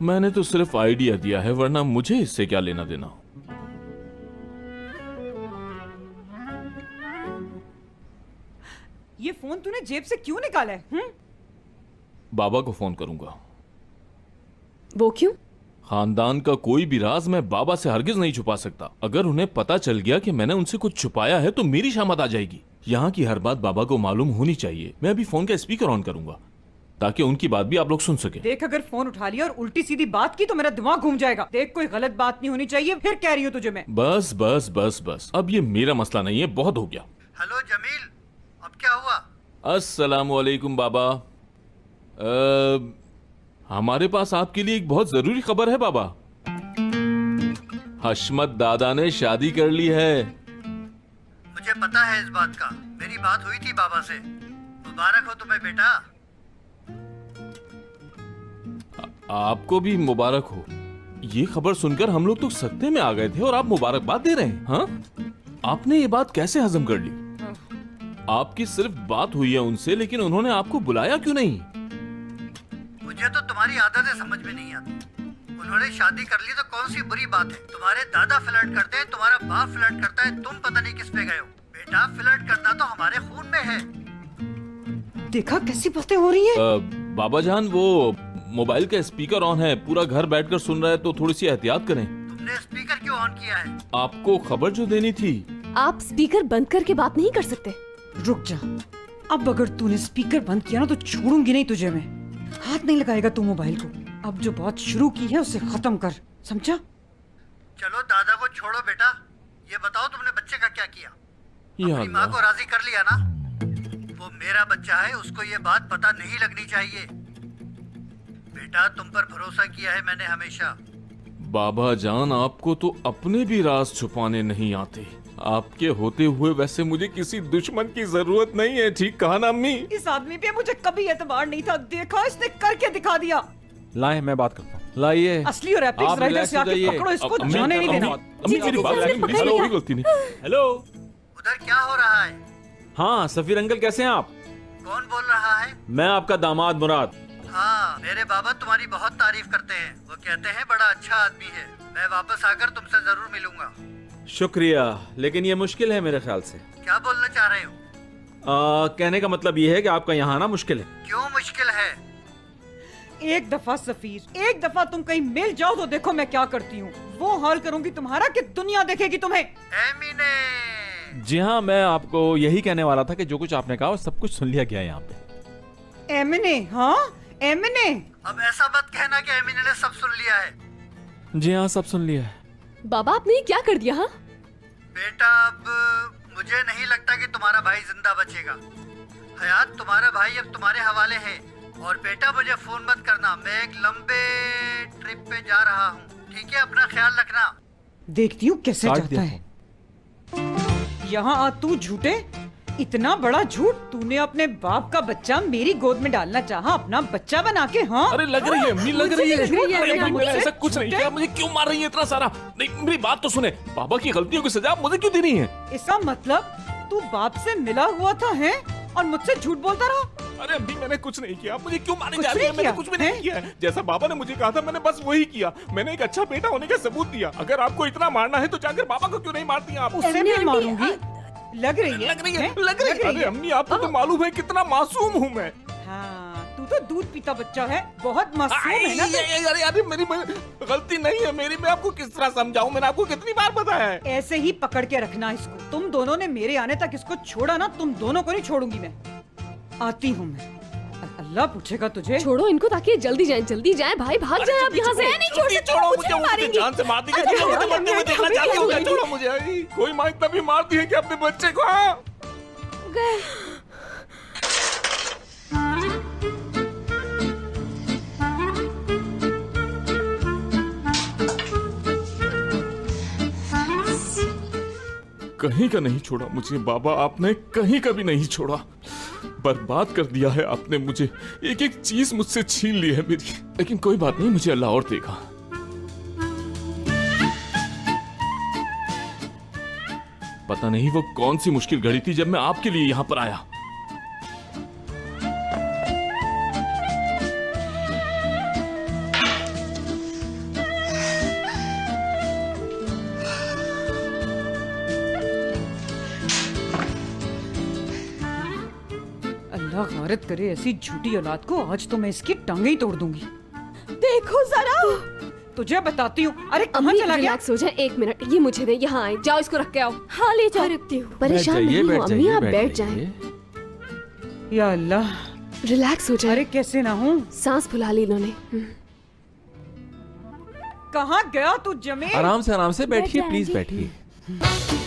मैंने तो सिर्फ आइडिया दिया है, वरना मुझे इससे क्या लेना देना। ये फोन तूने जेब से क्यों निकाला है? बाबा को फोन करूंगा। वो क्यों? खानदान का कोई भी राज मैं बाबा से हरगिज नहीं छुपा सकता। अगर उन्हें पता चल गया कि मैंने उनसे कुछ छुपाया है तो मेरी शामत आ जाएगी। यहाँ की हर बात बाबा को मालूम होनी चाहिए। मैं अभी फोन का स्पीकर ऑन करूंगा ताकि उनकी बात भी आप लोग सुन सके। देख, अगर फोन उठा लिया और उल्टी सीधी बात की तो मेरा दिमाग घूम जाएगा। देख, कोई गलत बात नहीं होनी चाहिए, फिर कह रही हूँ तुझे मैं। बस बस बस बस, अब ये मेरा मसला नहीं है, बहुत हो गया। हेलो जमील, अब क्या हुआ? अस्सलाम वालेकुम बाबा। हमारे पास आपके लिए एक बहुत जरूरी खबर है बाबा। हशमत दादा ने शादी कर ली है। मुझे पता है इस बात का, मेरी बात हुई थी बाबा से। मुबारक हो तुम्हें बेटा। आपको भी मुबारक हो। ये खबर सुनकर हम लोग तो सत्ते में आ गए थे और आप मुबारकबाद दे रहे हैं। हाँ, आपने ये बात कैसे हजम कर ली? आपकी सिर्फ बात हुई है उनसे, लेकिन उन्होंने आपको बुलाया क्यों नहीं? मुझे तो तुम्हारी आदतें समझ में नहीं आती। उन्होंने शादी कर ली तो कौन सी बुरी बात है? तुम्हारे दादा फ्लर्ट करते हैं, तुम्हारा बाप फ्लर्ट करता है, तुम पता नहीं किस पे गए हो। बेटा, फ्लर्ट करना तो हमारे खून में है। देखा कैसी बातें हो रही है। बाबा जान, वो मोबाइल का स्पीकर ऑन है, पूरा घर बैठकर सुन रहा है, तो थोड़ी सी एहतियात करें। तुमने स्पीकर क्यों ऑन किया है? आपको खबर जो देनी थी। आप स्पीकर बंद करके बात नहीं कर सकते। रुक जा, अब अगर तूने स्पीकर बंद किया ना तो छोड़ूंगी नहीं तुझे मैं। हाथ नहीं लगाएगा तू मोबाइल को। अब जो बात शुरू की है उसे खत्म कर, समझा? चलो दादा को छोड़ो बेटा, ये बताओ तुमने बच्चे का क्या किया? अपनी माँ को राजी कर लिया ना? वो मेरा बच्चा है, उसको ये बात पता नहीं लगनी चाहिए। बेटा, तुम पर भरोसा किया है मैंने हमेशा। बाबा जान, आपको तो अपने भी राज छुपाने नहीं आते। आपके होते हुए वैसे मुझे किसी दुश्मन की जरूरत नहीं है। ठीक कहा ना अम्मी? इस आदमी पे मुझे कभी एतबार नहीं था। देखा, इसने करके दिखा दिया। लाए, मैं बात करता हूँ। लाइए, असली और एपिक्स राइडर से आके पकड़ो इसको, जाने नहीं देना। अम्मी मेरी बात सुनिए, मेरी कोई गलती नहीं। हेलो। उधर क्या हो रहा है? हाँ सफीर अंकल, कैसे हैं आप? कौन बोल रहा है? मैं आपका दामाद मुराद। हाँ, मेरे बाबा तुम्हारी बहुत तारीफ करते हैं। वो कहते हैं बड़ा अच्छा आदमी है। मैं वापस आकर तुमसे जरूर मिलूंगा। शुक्रिया, लेकिन ये मुश्किल है मेरे ख्याल से। क्या बोलना चाह रहे हो? कहने का मतलब ये है कि आपका यहाँ आना मुश्किल है। क्यों मुश्किल है? एक दफा सफीर, एक दफा तुम कहीं मिल जाओ तो देखो मैं क्या करती हूँ। वो हाल करूंगी तुम्हारा कि दुनिया देखेगी तुम्हें। एमिने। जी हाँ, मैं आपको यही कहने वाला था कि जो कुछ आपने कहा वो सब कुछ सुन लिया गया यहाँ पे। एमिने? हाँ, एमिने। अब ऐसा मत कहना कि एमिने ने सब सुन लिया है। जी हाँ, सब सुन लिया है। बाबा, आपने ये क्या कर दिया? हाँ बेटा, अब मुझे नहीं लगता कि तुम्हारा भाई जिंदा बचेगा। हयात, तुम्हारा भाई अब तुम्हारे हवाले है। और बेटा, मुझे फोन मत करना, मैं एक लंबे ट्रिप पे जा रहा हूँ। ठीक है, अपना ख्याल रखना। देखती हूँ कैसे जाता है। यहाँ आ तू झूठे, इतना बड़ा झूठ। तूने अपने बाप का बच्चा मेरी गोद में डालना चाहा, अपना बच्चा बना के। हाँ, अरे लग रही है अम्मी, लग रही है। अरे अम्मी, मैंने ऐसा कुछ नहीं झूठे। किया। मुझे क्यों मार रही है इतना सारा? नहीं, मेरी बात तो सुने। बाबा की गलतियों की सजा मुझे क्यों देनी है? इसका मतलब तू बाप से मिला हुआ था है और मुझसे झूठ बोलता रहा। अरे अम्मी, मैंने कुछ नहीं किया। मुझे क्यों मारने कुछ जा रही है? नहीं मैंने किया, कुछ भी नहीं हैं? किया है। जैसा बाबा ने मुझे कहा था मैंने बस वही किया। मैंने एक अच्छा बेटा होने का सबूत दिया। अगर आपको इतना मारना है तो जाकर बाबा को क्यों नहीं मारती हैं आप? उससे भी मारूंगी। लग रही है, लग रही है, हैं? लग रही है। अरे अम्मी, आपको तो मालूम है कितना मासूम हूँ मैं। हाँ, तू तो दूध पीता बच्चा है, बहुत मासूम है ना तू। अरे अरे, मेरी गलती नहीं है मेरी। मैं आपको किस तरह समझाऊं? मैंने आपको कितनी बार बताया है। ऐसे ही पकड़ के रखना इसको। तुम दोनों ने मेरे आने तक इसको छोड़ा ना, तुम दोनों को नहीं छोड़ूंगी मैं। आती हूँ मैं। अल्लाह पूछेगा तुझे। छोड़ो इनको ताकि ये जल्दी जाए भाई, भाग जाए आप यहाँ से। नहीं छोड़ सकती, छोड़ो मुझे मुझे, मुझे मारेंगी। जान से मार दी। अरे छोड़ो मुझे, यार, मरते हुए मैं देखना कभी चाहती हूँ क्या? नहीं छोड़ो मुझे। कोई माँ तभी मारती है कि अपने बच्चे को। हाँ, कहीं का नहीं छोड़ा मुझे बाबा, आपने कहीं का भी नहीं छोड़ा। बर्बाद कर दिया है आपने मुझे। एक एक चीज मुझसे छीन ली है मेरी। लेकिन कोई बात नहीं, मुझे अल्लाह और देगा। पता नहीं वो कौन सी मुश्किल घड़ी थी जब मैं आपके लिए यहां पर आया। गारत करे ऐसी झूठी औलाद को, आज तो मैं इसकी टांगे ही तोड़ दूंगी। देखो जरा। तुझे बताती हूँ। अरे कहाँ अम्मी चला गया? रिलैक्स हो जाए, 1 मिनट, ये मुझे दे, यहाँ आए, जाओ इसको रख के आओ। हाँ ले जाओ, रखती हूँ। परेशान नहीं हूँ अम्मी, आप बैठ जाएं। या अल्लाह, रिलैक्स हो जाए। अरे कैसे ना हूँ? सांस फुला ली इन्होंने। कहाँ गया तू जमील? आराम से बैठिए, बैठ प्लीज जाएंगे। बैठिए।